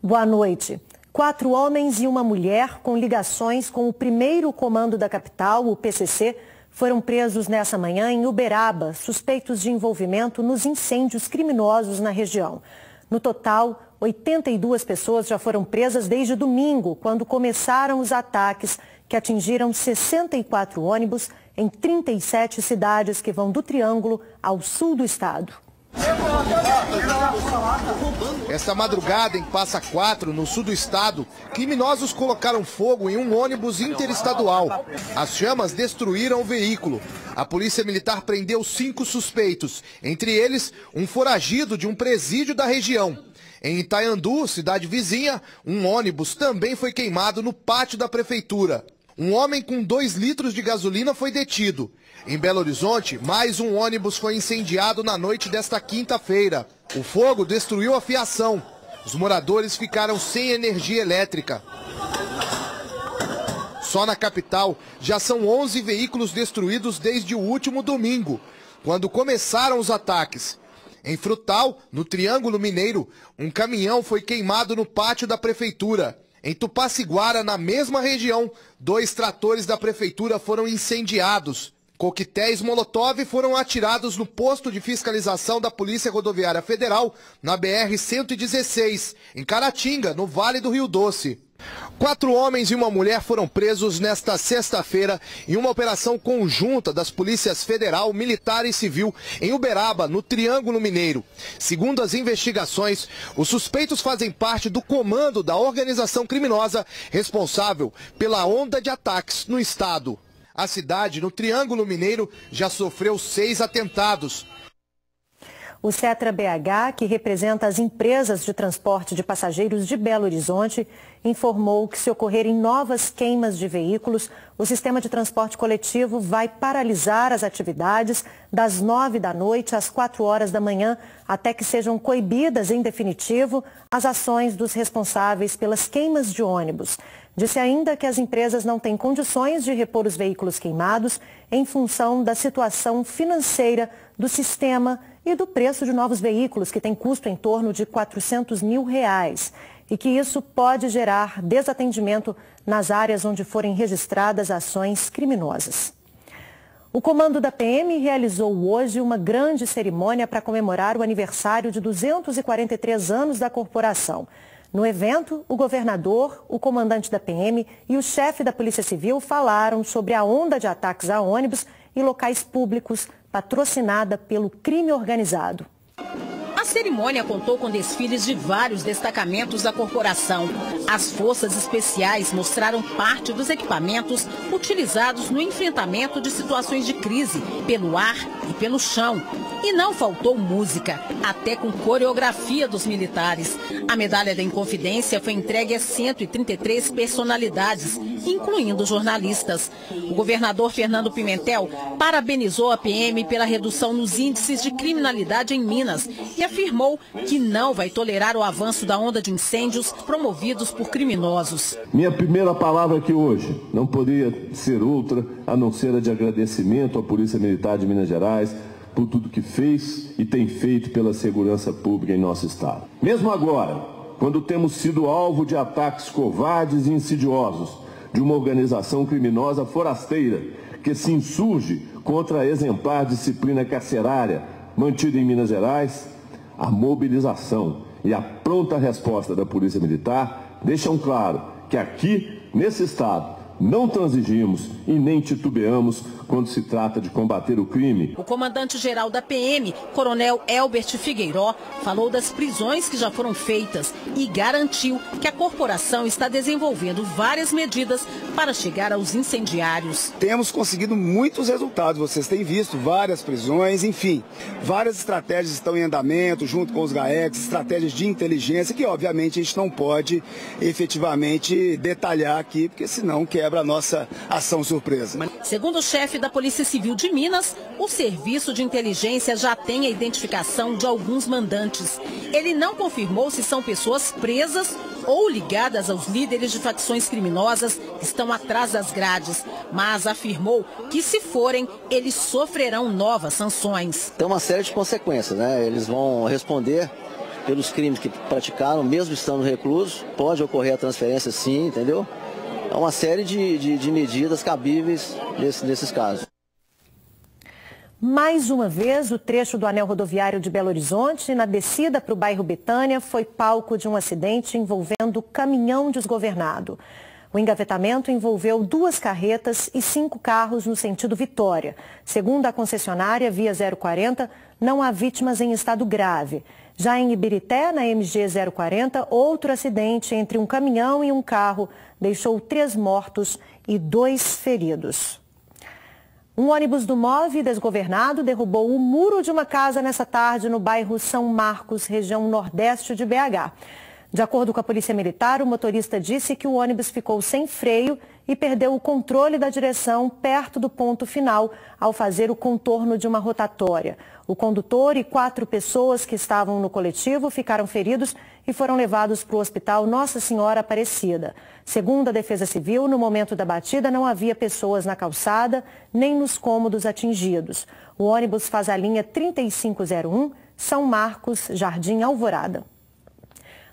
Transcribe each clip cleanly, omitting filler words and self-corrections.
Boa noite. 4 homens e uma mulher com ligações com o primeiro comando da capital, o PCC, foram presos nessa manhã em Uberaba, suspeitos de envolvimento nos incêndios criminosos na região. No total, 82 pessoas já foram presas desde domingo, quando começaram os ataques que atingiram 64 ônibus em 37 cidades que vão do Triângulo ao sul do estado. Esta madrugada, em Passa Quatro, no sul do estado, criminosos colocaram fogo em um ônibus interestadual. As chamas destruíram o veículo. A polícia militar prendeu 5 suspeitos, entre eles um foragido de um presídio da região. Em Itaiandu, cidade vizinha, um ônibus também foi queimado no pátio da prefeitura. Um homem com 2 litros de gasolina foi detido. Em Belo Horizonte, mais um ônibus foi incendiado na noite desta quinta-feira. O fogo destruiu a fiação. Os moradores ficaram sem energia elétrica. Só na capital, já são 11 veículos destruídos desde o último domingo, quando começaram os ataques. Em Frutal, no Triângulo Mineiro, um caminhão foi queimado no pátio da prefeitura. Em Tupaciguara, na mesma região, 2 tratores da prefeitura foram incendiados. Coquetéis Molotov foram atirados no posto de fiscalização da Polícia Rodoviária Federal, na BR-116, em Caratinga, no Vale do Rio Doce. 4 homens e uma mulher foram presos nesta sexta-feira em uma operação conjunta das polícias federal, militar e civil em Uberaba, no Triângulo Mineiro. Segundo as investigações, os suspeitos fazem parte do comando da organização criminosa responsável pela onda de ataques no estado. A cidade, no Triângulo Mineiro, já sofreu 6 atentados. O Cetra BH, que representa as empresas de transporte de passageiros de Belo Horizonte, informou que se ocorrerem novas queimas de veículos, o sistema de transporte coletivo vai paralisar as atividades das 9 da noite às 4 horas da manhã, até que sejam coibidas em definitivo as ações dos responsáveis pelas queimas de ônibus. Disse ainda que as empresas não têm condições de repor os veículos queimados em função da situação financeira do sistema e do preço de novos veículos, que tem custo em torno de R$400 mil, e que isso pode gerar desatendimento nas áreas onde forem registradas ações criminosas. O comando da PM realizou hoje uma grande cerimônia para comemorar o aniversário de 243 anos da corporação. No evento, o governador, o comandante da PM e o chefe da Polícia Civil falaram sobre a onda de ataques a ônibus e locais públicos patrocinada pelo crime organizado. A cerimônia contou com desfiles de vários destacamentos da corporação. As forças especiais mostraram parte dos equipamentos utilizados no enfrentamento de situações de crise, pelo ar e pelo chão. E não faltou música, até com coreografia dos militares. A medalha da Inconfidência foi entregue a 133 personalidades, incluindo jornalistas. O governador Fernando Pimentel parabenizou a PM pela redução nos índices de criminalidade em Minas e afirmou que não vai tolerar o avanço da onda de incêndios promovidos por criminosos. Minha primeira palavra aqui hoje não poderia ser outra a não ser a de agradecimento à Polícia Militar de Minas Gerais por tudo que fez e tem feito pela segurança pública em nosso estado. Mesmo agora, quando temos sido alvo de ataques covardes e insidiosos de uma organização criminosa forasteira que se insurge contra a exemplar disciplina carcerária mantida em Minas Gerais, a mobilização e a pronta resposta da Polícia Militar deixam claro que aqui, nesse estado, não transigimos e nem titubeamos quando se trata de combater o crime. O comandante-geral da PM, coronel Elbert Figueiró, falou das prisões que já foram feitas e garantiu que a corporação está desenvolvendo várias medidas para chegar aos incendiários. Temos conseguido muitos resultados, vocês têm visto várias prisões, enfim, várias estratégias estão em andamento, junto com os GAECs, estratégias de inteligência que obviamente a gente não pode efetivamente detalhar aqui, porque senão quebra a nossa ação surpresa. Segundo o chefe da Polícia Civil de Minas, o serviço de inteligência já tem a identificação de alguns mandantes. Ele não confirmou se são pessoas presas ou ligadas aos líderes de facções criminosas que estão atrás das grades, mas afirmou que, se forem, eles sofrerão novas sanções. Tem uma série de consequências, né? Eles vão responder pelos crimes que praticaram, mesmo estando reclusos. Pode ocorrer a transferência sim, entendeu? É uma série de medidas cabíveis nesses casos. Mais uma vez, o trecho do anel rodoviário de Belo Horizonte, na descida para o bairro Betânia, foi palco de um acidente envolvendo caminhão desgovernado. O engavetamento envolveu 2 carretas e 5 carros no sentido Vitória. Segundo a concessionária Via 040, não há vítimas em estado grave. Já em Ibirité, na MG 040, outro acidente entre um caminhão e um carro deixou 3 mortos e 2 feridos. Um ônibus do MOVE desgovernado derrubou o muro de uma casa nessa tarde no bairro São Marcos, região nordeste de BH. De acordo com a Polícia Militar, o motorista disse que o ônibus ficou sem freio e perdeu o controle da direção perto do ponto final ao fazer o contorno de uma rotatória. O condutor e 4 pessoas que estavam no coletivo ficaram feridos e foram levados para o Hospital Nossa Senhora Aparecida. Segundo a Defesa Civil, no momento da batida não havia pessoas na calçada nem nos cômodos atingidos. O ônibus faz a linha 3501, São Marcos, Jardim Alvorada.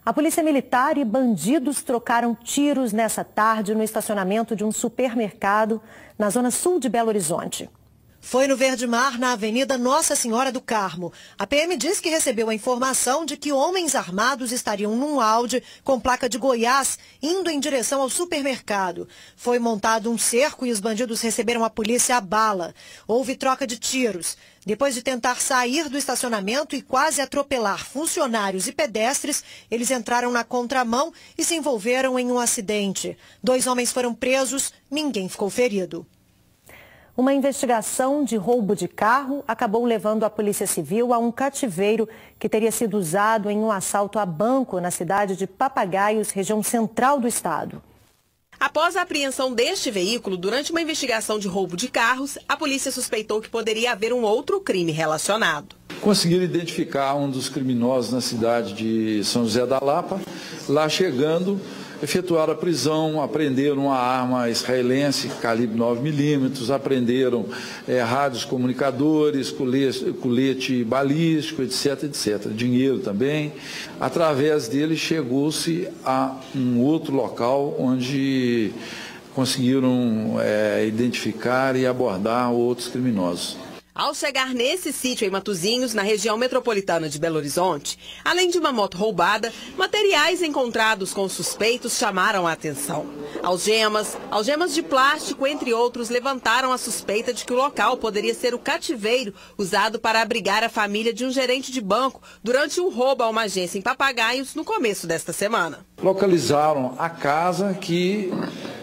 A Polícia Militar e bandidos trocaram tiros nessa tarde no estacionamento de um supermercado na zona sul de Belo Horizonte. Foi no Verde Mar, na Avenida Nossa Senhora do Carmo. A PM diz que recebeu a informação de que homens armados estariam num Audi com placa de Goiás, indo em direção ao supermercado. Foi montado um cerco e os bandidos receberam a polícia a bala. Houve troca de tiros. Depois de tentar sair do estacionamento e quase atropelar funcionários e pedestres, eles entraram na contramão e se envolveram em um acidente. 2 homens foram presos, ninguém ficou ferido. Uma investigação de roubo de carro acabou levando a Polícia Civil a um cativeiro que teria sido usado em um assalto a banco na cidade de Papagaios, região central do estado. Após a apreensão deste veículo, durante uma investigação de roubo de carros, a polícia suspeitou que poderia haver um outro crime relacionado. Conseguiram identificar um dos criminosos na cidade de São José da Lapa. Lá chegando, efetuaram a prisão, apreenderam uma arma israelense calibre 9mm, apreenderam rádios comunicadores, colete balístico, etc. Dinheiro também. Através dele chegou-se a um outro local onde conseguiram identificar e abordar outros criminosos. Ao chegar nesse sítio em Matozinhos, na região metropolitana de Belo Horizonte, além de uma moto roubada, materiais encontrados com suspeitos chamaram a atenção. Algemas de plástico, entre outros, levantaram a suspeita de que o local poderia ser o cativeiro usado para abrigar a família de um gerente de banco durante um roubo a uma agência em Papagaios no começo desta semana. Localizaram a casa que,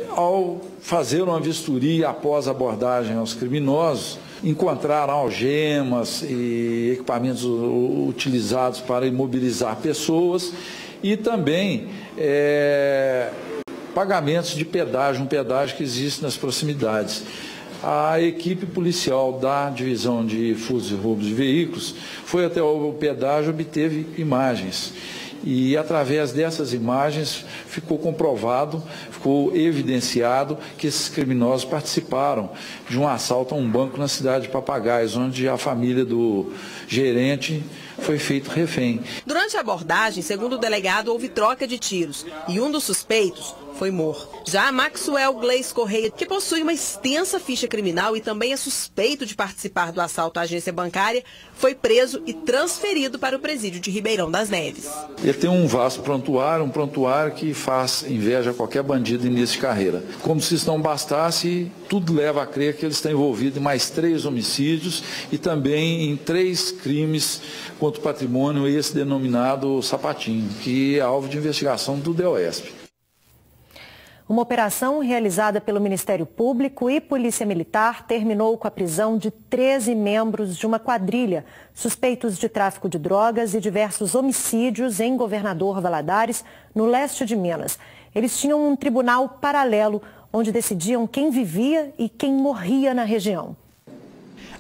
ao fazer uma vistoria após a abordagem aos criminosos, encontraram algemas e equipamentos utilizados para imobilizar pessoas e também pagamentos de pedágio, um pedágio que existe nas proximidades. A equipe policial da Divisão de Furtos e Roubos de Veículos foi até o pedágio e obteve imagens. E através dessas imagens ficou comprovado, ficou evidenciado que esses criminosos participaram de um assalto a um banco na cidade de Papagaios, onde a família do gerente foi feito refém. Durante a abordagem, segundo o delegado, houve troca de tiros e um dos suspeitos foi morto. Já Maxwell Gleis Correia, que possui uma extensa ficha criminal e também é suspeito de participar do assalto à agência bancária, foi preso e transferido para o presídio de Ribeirão das Neves. Ele tem um vasto prontuário, um prontuário que faz inveja a qualquer bandido em início de carreira. Como se isso não bastasse, tudo leva a crer que ele está envolvido em mais 3 homicídios e também em 3 crimes contra o patrimônio, esse denominado Sapatinho, que é alvo de investigação do DEOESP. Uma operação realizada pelo Ministério Público e Polícia Militar terminou com a prisão de 13 membros de uma quadrilha suspeitos de tráfico de drogas e diversos homicídios em Governador Valadares, no leste de Minas. Eles tinham um tribunal paralelo onde decidiam quem vivia e quem morria na região.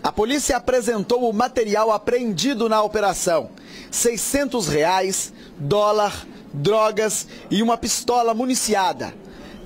A polícia apresentou o material apreendido na operação: R$600, dólar, drogas e uma pistola municiada.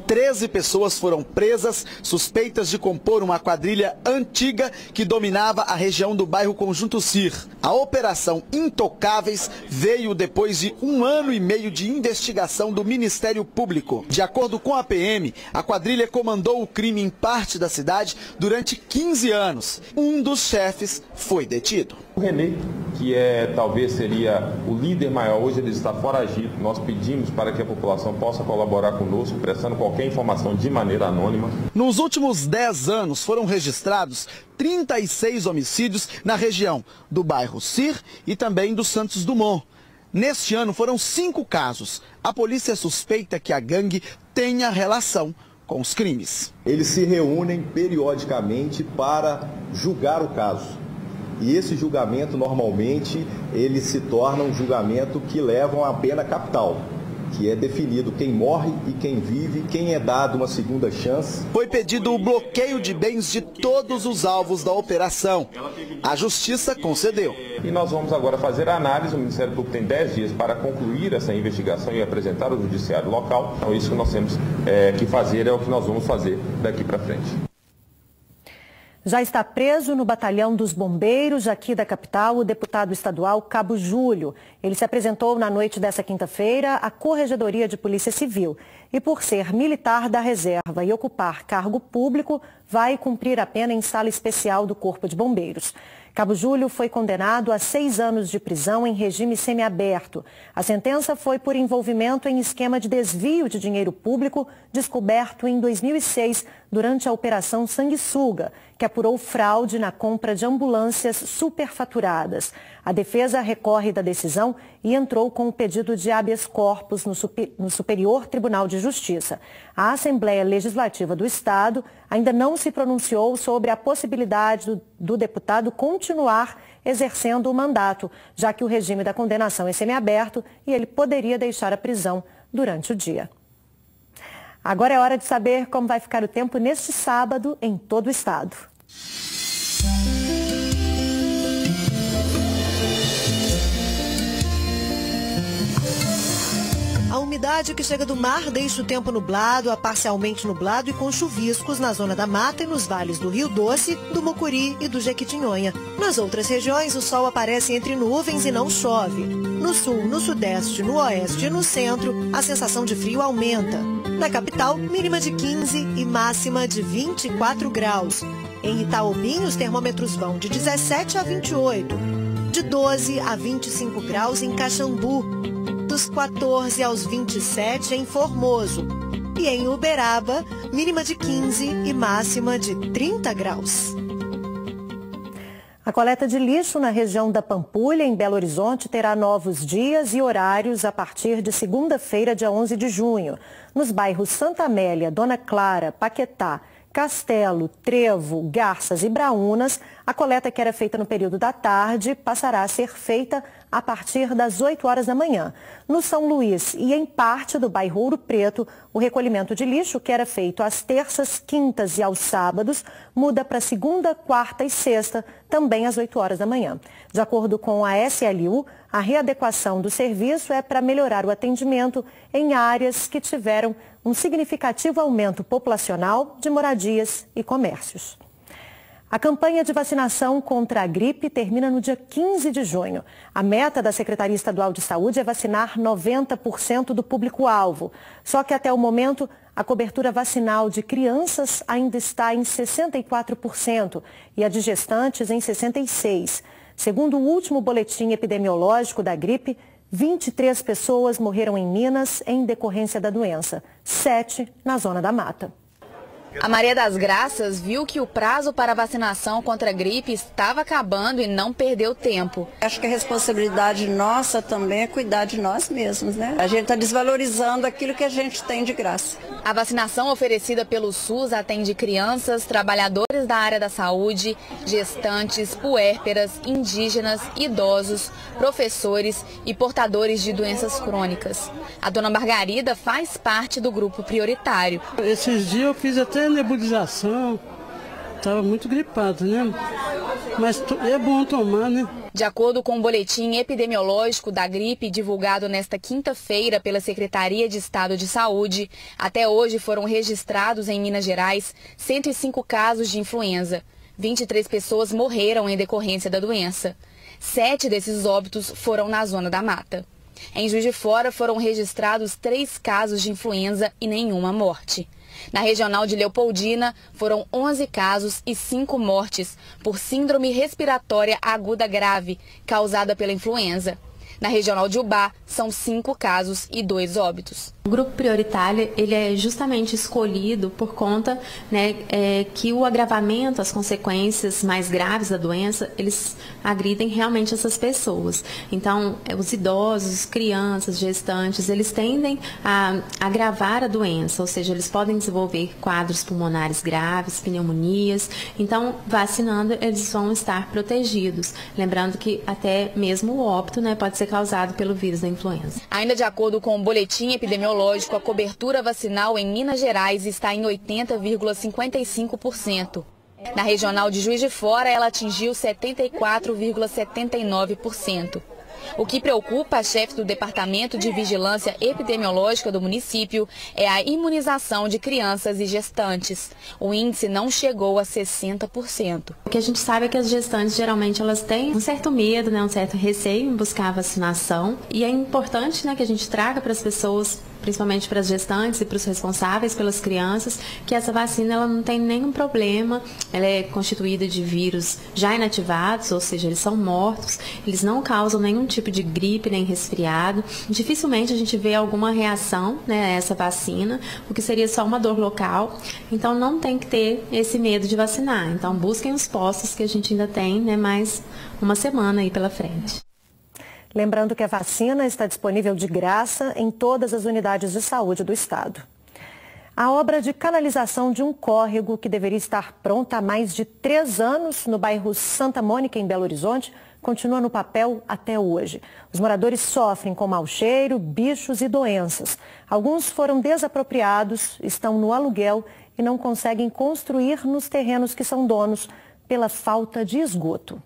13 pessoas foram presas, suspeitas de compor uma quadrilha antiga que dominava a região do bairro Conjunto Cir. A Operação Intocáveis veio depois de 1 ano e meio de investigação do Ministério Público. De acordo com a PM, a quadrilha comandou o crime em parte da cidade durante 15 anos. Um dos chefes foi detido. O Renê, que talvez seria o líder maior, hoje ele está foragido. Nós pedimos para que a população possa colaborar conosco, prestando qualquer informação de maneira anônima. Nos últimos 10 anos foram registrados 36 homicídios na região do bairro Cir e também do Santos Dumont. Neste ano foram 5 casos. A polícia suspeita que a gangue tenha relação com os crimes. Eles se reúnem periodicamente para julgar o caso. E esse julgamento, normalmente, ele se torna um julgamento que leva a pena capital, que é definido quem morre e quem vive, quem é dado uma segunda chance. Foi pedido o bloqueio de bens de todos os alvos da operação. A Justiça concedeu. E nós vamos agora fazer a análise. O Ministério Público tem 10 dias para concluir essa investigação e apresentar ao Judiciário local. Então, isso que nós temos que fazer é o que nós vamos fazer daqui para frente. Já está preso no batalhão dos bombeiros aqui da capital o deputado estadual Cabo Júlio. Ele se apresentou na noite dessa quinta-feira à Corregedoria de Polícia Civil e, por ser militar da reserva e ocupar cargo público, vai cumprir a pena em sala especial do Corpo de Bombeiros. Cabo Júlio foi condenado a 6 anos de prisão em regime semiaberto. A sentença foi por envolvimento em esquema de desvio de dinheiro público descoberto em 2006 durante a Operação Sanguessuga, que apurou fraude na compra de ambulâncias superfaturadas. A defesa recorre da decisão e entrou com o pedido de habeas corpus no Superior Tribunal de Justiça. A Assembleia Legislativa do Estado ainda não se pronunciou sobre a possibilidade do deputado continuar exercendo o mandato, já que o regime da condenação é semiaberto e ele poderia deixar a prisão durante o dia. Agora é hora de saber como vai ficar o tempo neste sábado em todo o estado. A umidade que chega do mar deixa o tempo nublado a parcialmente nublado e com chuviscos na zona da Mata e nos vales do Rio Doce, do Mucuri e do Jequitinhonha. Nas outras regiões, o sol aparece entre nuvens e não chove. No sul, no sudeste, no oeste e no centro, a sensação de frio aumenta. Na capital, mínima de 15 e máxima de 24 graus. Em Itaobim, os termômetros vão de 17 a 28. De 12 a 25 graus em Caxambu. Dos 14 aos 27 em Formoso. E em Uberaba, mínima de 15 e máxima de 30 graus. A coleta de lixo na região da Pampulha, em Belo Horizonte, terá novos dias e horários a partir de segunda-feira, dia 11 de junho. Nos bairros Santa Amélia, Dona Clara, Paquetá, Castelo, Trevo, Garças e Braúnas, a coleta que era feita no período da tarde passará a ser feita a partir das 8 horas da manhã. No São Luís e em parte do bairro Ouro Preto, o recolhimento de lixo, que era feito às terças, quintas e aos sábados, muda para segunda, quarta e sexta, também às 8 horas da manhã. De acordo com a SLU, a readequação do serviço é para melhorar o atendimento em áreas que tiveram um significativo aumento populacional de moradias e comércios. A campanha de vacinação contra a gripe termina no dia 15 de junho. A meta da Secretaria Estadual de Saúde é vacinar 90% do público-alvo. Só que até o momento, a cobertura vacinal de crianças ainda está em 64% e a de gestantes em 66%. Segundo o último boletim epidemiológico da gripe, 23 pessoas morreram em Minas em decorrência da doença, 7 na Zona da Mata. A Maria das Graças viu que o prazo para vacinação contra a gripe estava acabando e não perdeu tempo. Acho que a responsabilidade nossa também é cuidar de nós mesmos, né? A gente está desvalorizando aquilo que a gente tem de graça. A vacinação oferecida pelo SUS atende crianças, trabalhadores da área da saúde, gestantes, puérperas, indígenas, idosos, professores e portadores de doenças crônicas. A dona Margarida faz parte do grupo prioritário. Esses dias eu fiz até nebulização, estava muito gripado, né? Mas é bom tomar, né? De acordo com o boletim epidemiológico da gripe divulgado nesta quinta-feira pela Secretaria de Estado de Saúde, até hoje foram registrados em Minas Gerais 105 casos de influenza. 23 pessoas morreram em decorrência da doença. 7 desses óbitos foram na Zona da Mata. Em Juiz de Fora foram registrados 3 casos de influenza e nenhuma morte. Na regional de Leopoldina, foram 11 casos e 5 mortes por síndrome respiratória aguda grave, causada pela influenza. Na regional de Ubá, são 5 casos e 2 óbitos. O grupo prioritário ele é justamente escolhido por conta, né, que o agravamento, as consequências mais graves da doença, eles agridem realmente essas pessoas. Então, os idosos, crianças, gestantes, eles tendem a agravar a doença, ou seja, eles podem desenvolver quadros pulmonares graves, pneumonias. Então, vacinando, eles vão estar protegidos. Lembrando que até mesmo o óbito, né, pode ser causado pelo vírus da influenza. Ainda de acordo com o boletim epidemiológico, a cobertura vacinal em Minas Gerais está em 80,55%. Na regional de Juiz de Fora, ela atingiu 74,79%. O que preocupa a chefe do Departamento de Vigilância Epidemiológica do município é a imunização de crianças e gestantes. O índice não chegou a 60%. O que a gente sabe é que as gestantes, geralmente, elas têm um certo medo, né, um certo receio em buscar a vacinação. E é importante, né, que a gente traga para as pessoas, principalmente para as gestantes e para os responsáveis pelas crianças, que essa vacina ela não tem nenhum problema, ela é constituída de vírus já inativados, ou seja, eles são mortos, eles não causam nenhum tipo de gripe nem resfriado. Dificilmente a gente vê alguma reação, né, a essa vacina, o que seria só uma dor local. Então não tem que ter esse medo de vacinar. Então busquem os postos que a gente ainda tem, né, mais uma semana aí pela frente. Lembrando que a vacina está disponível de graça em todas as unidades de saúde do estado. A obra de canalização de um córrego que deveria estar pronta há mais de 3 anos no bairro Santa Mônica, em Belo Horizonte, continua no papel até hoje. Os moradores sofrem com mau cheiro, bichos e doenças. Alguns foram desapropriados, estão no aluguel e não conseguem construir nos terrenos que são donos pela falta de esgoto.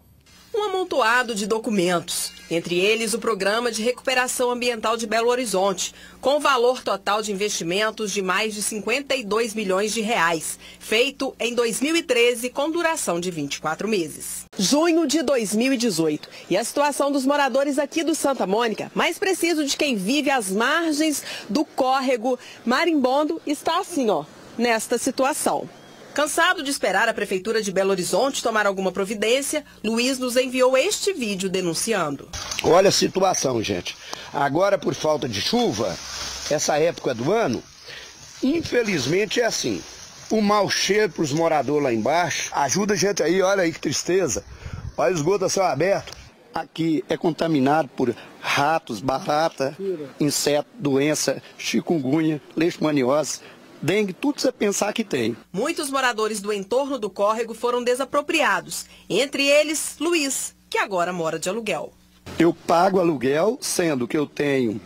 Um amontoado de documentos, entre eles o Programa de Recuperação Ambiental de Belo Horizonte, com valor total de investimentos de mais de 52 milhões de reais, feito em 2013 com duração de 24 meses. Junho de 2018, e a situação dos moradores aqui do Santa Mônica, mais preciso de quem vive às margens do córrego Marimbondo, está assim, ó, nesta situação. Cansado de esperar a Prefeitura de Belo Horizonte tomar alguma providência, Luiz nos enviou este vídeo denunciando. Olha a situação, gente. Agora, por falta de chuva, essa época do ano, infelizmente é assim. O mau cheiro para os moradores lá embaixo ajuda a gente aí, olha aí que tristeza. Olha o esgoto a céu aberto. Aqui é contaminado por ratos, barata, inseto, doença, chikungunya, leishmaniose, dengue, tudo você pensar que tem. Muitos moradores do entorno do córrego foram desapropriados, entre eles Luiz, que agora mora de aluguel. Eu pago aluguel, sendo que eu tenho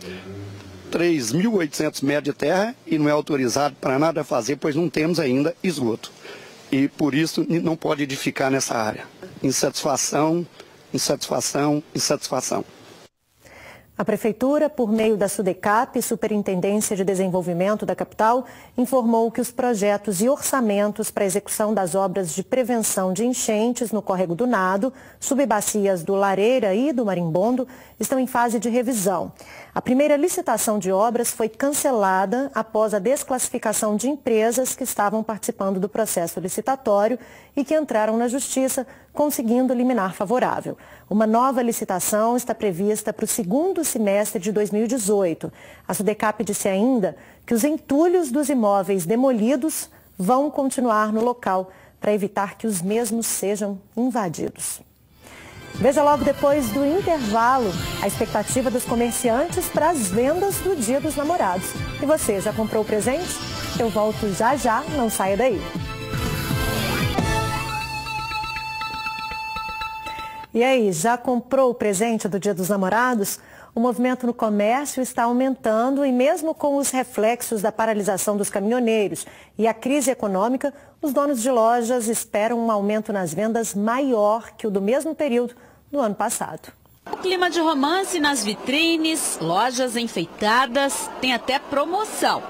3.800 metros de terra e não é autorizado para nada fazer, pois não temos ainda esgoto. E por isso não pode edificar nessa área. Insatisfação, insatisfação, insatisfação. A Prefeitura, por meio da SUDECAP, Superintendência de Desenvolvimento da Capital, informou que os projetos e orçamentos para a execução das obras de prevenção de enchentes no Córrego do Nado, subbacias do Lareira e do Marimbondo, estão em fase de revisão. A primeira licitação de obras foi cancelada após a desclassificação de empresas que estavam participando do processo licitatório e que entraram na Justiça, conseguindo liminar favorável. Uma nova licitação está prevista para o segundo semestre de 2018. A SUDECAP disse ainda que os entulhos dos imóveis demolidos vão continuar no local para evitar que os mesmos sejam invadidos. Veja logo depois do intervalo a expectativa dos comerciantes para as vendas do Dia dos Namorados. E você, já comprou o presente? Eu volto já já, não saia daí. E aí, já comprou o presente do Dia dos Namorados? O movimento no comércio está aumentando e mesmo com os reflexos da paralisação dos caminhoneiros e a crise econômica, os donos de lojas esperam um aumento nas vendas maior que o do mesmo período do ano passado. O clima de romance nas vitrines, lojas enfeitadas, tem até promoção.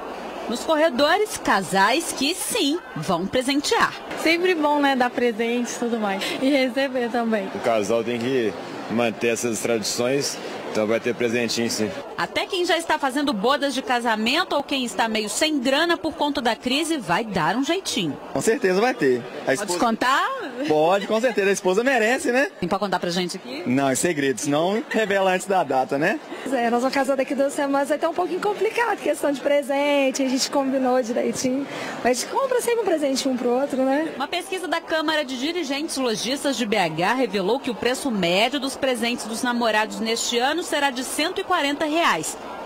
Nos corredores, casais que, sim, vão presentear. Sempre bom, né, dar presente e tudo mais. E receber também. O casal tem que manter essas tradições, então vai ter presentinho, sim. Até quem já está fazendo bodas de casamento ou quem está meio sem grana por conta da crise vai dar um jeitinho. Com certeza vai ter. Pode descontar? Pode, com certeza. A esposa merece, né? Tem pra contar pra gente aqui? Não, é segredo, senão revela antes da data, né? Nós vamos casar daqui 2 semanas, vai estar um pouquinho complicado, questão de presente, a gente combinou direitinho. Mas a gente compra sempre um presente um pro outro, né? Uma pesquisa da Câmara de Dirigentes Lojistas de BH revelou que o preço médio dos presentes dos namorados neste ano será de R$ 140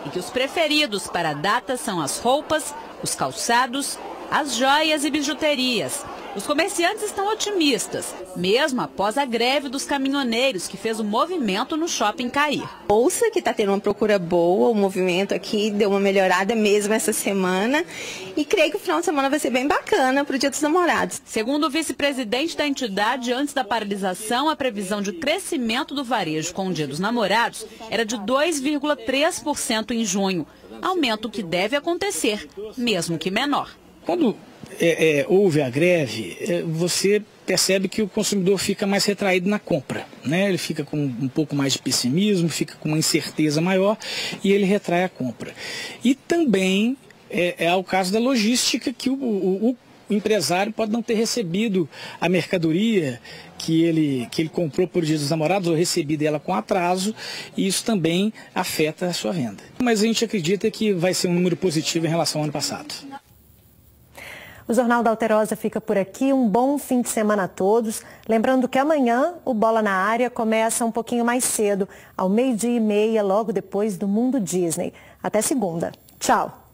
e que os preferidos para a data são as roupas, os calçados, as joias e bijuterias. Os comerciantes estão otimistas, mesmo após a greve dos caminhoneiros, que fez o movimento no shopping cair. Bolsa, que está tendo uma procura boa, o movimento aqui deu uma melhorada mesmo essa semana. E creio que o final de semana vai ser bem bacana para o Dia dos Namorados. Segundo o vice-presidente da entidade, antes da paralisação, a previsão de crescimento do varejo com o Dia dos Namorados era de 2,3% em junho. Aumento que deve acontecer, mesmo que menor. Quando houve a greve, você percebe que o consumidor fica mais retraído na compra, né? Ele fica com um pouco mais de pessimismo, fica com uma incerteza maior e ele retrai a compra. E também é o caso da logística, que o empresário pode não ter recebido a mercadoria que ele comprou por Dia dos Namorados ou recebido ela com atraso, e isso também afeta a sua venda. Mas a gente acredita que vai ser um número positivo em relação ao ano passado. O Jornal da Alterosa fica por aqui. Um bom fim de semana a todos. Lembrando que amanhã o Bola na Área começa um pouquinho mais cedo, ao 12:30, logo depois do Mundo Disney. Até segunda. Tchau.